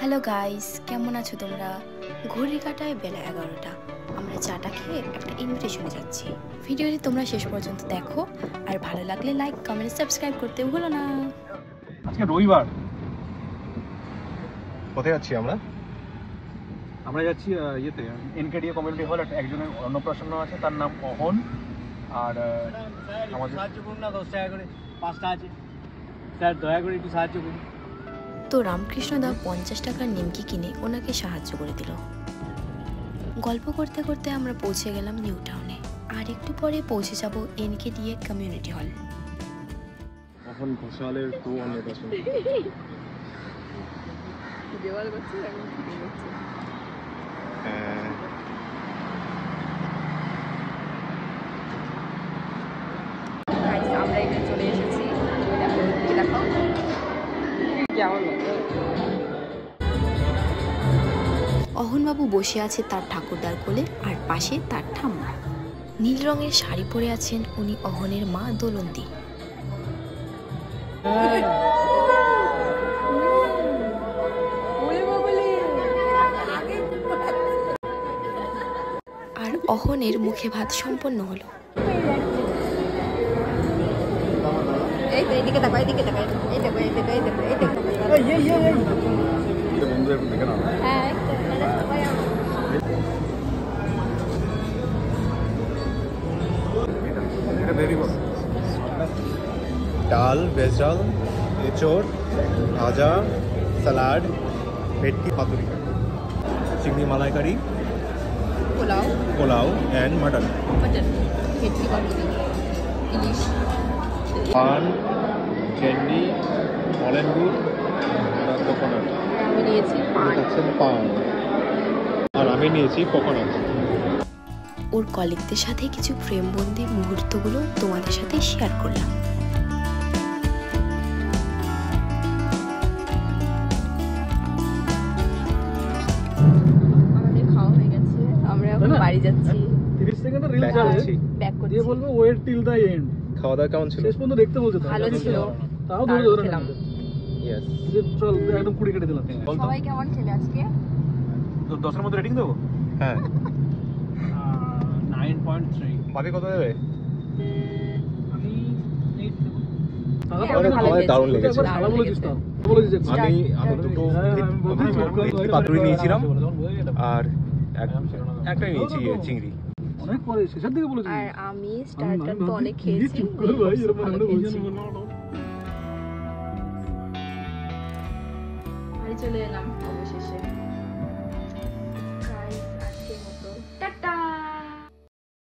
Hello guys, কেমন আছো তোমরা? ঘড়ির কাঁটায় বেলা 11টা। আমরা চাটা খেয়ে একটা ইনভিটেশনে যাচ্ছি। ভিডিওটি তোমরা শেষ পর্যন্ত দেখো, আর ভালো লাগলে লাইক, কমেন্ট, সাবস্ক্রাইব করতে ভুলো না। আজকে রবিবার। কোথায় যাচ্ছি আমরা? আমরা যাচ্ছি ইয়েতে এনকেডিএ কমিউনিটি হল। একজনের অন্নপ্রাশন আছে, তার নাম অহন। আর আমাদের সাহায্য করুন না, 10 টাকা করে 5টা আছে স্যার, দয়া করে একটু সাহায্য করুন। তো রামকৃষ্ণদা 50 টাকার নিমকি কিনে ওনাকে সাহায্য করে দিল। গল্প করতে করতে আমরা পৌঁছে গেলাম নিউ টাউনে, আর একটু পরে পৌঁছে যাব এনকেডিএ কমিউনিটি হল। অহন ঘোষালের টু অন্নপ্রাশন। আমরা এখানে চলে এসেছি। দেখো অহনবাবু বসে আছে তার ঠাকুরদার কোলে, আর পাশে তার ঠাম্মা। নীল রঙের শাড়ি পরে আছেন উনি অহনের মা দোলন্দি। আর অহনের মুখে ভাত সম্পন্ন হলো। এইদিকে দেখো, এইদিকে দেখো, এই দেখো, এই দেখো, এই দেখো, এই দেখো। বন্ধু একটু দেখে নাও। হ্যাঁ, এটা দেরি করো। ডাল, ভেজ ডাল, এঁচোড়, ভাজা, স্যালাড, ভেটকি পাতুরি, চিংড়ি মালাইকারি, পোলাও, পোলাও অ্যান্ড মাটন, ভেটকি পাতুরি, ইলিশ, পান, ক্যান্ডি, অরেঞ্জ গুড়, কোকোনাট। আমি নিয়েছি পান। পান আর আমি নিয়েছি কোকোনাট। ওর কলিগদের সাথে কিছু ফ্রেমবন্দি মুহূর্তগুলো তোমাদের সাথে শেয়ার করলাম। আমাদের খাওয়া হয়ে গেছে, আমরা এখন বাড়ি যাচ্ছি। 30 সেকেন্ডের রিল চালাচ্ছি, ব্যাক করছি। দিয়ে বলবে ওয়েট টিল দ্য এন্ড। খাওয়া দাওয়া কেমন ছিল? শেষ পর্যন্ত দেখতে বলছে, ভালো ছিল। তাও ধরে ধরে খেলাম। ইয়েস। চল একদম 20 কেটে দিলাম। সবাই কেমন খেলে আজকে? তো 10 এর মধ্যে রেটিং দেবো। হ্যাঁ। 9.3। বাকি কত দেবে? আমি 8 দেবো। আমার দারুণ লেগেছে। ভালো বলেছিস তো, বলেছিস একটু। আমি দুটো ভেটকি পাতুরি নিয়েছিলাম আর একটাই নিয়েছি চিংড়ি। অনেক পরে শেষের দিকে বলেছিস। আর আমি স্টার্টার তো অনেক খেয়েছি। চুপ কর ভাই, এরকম ভালো আমরা খেয়েছি। বলছি। বাড়ি চলে এলাম অবশেষে।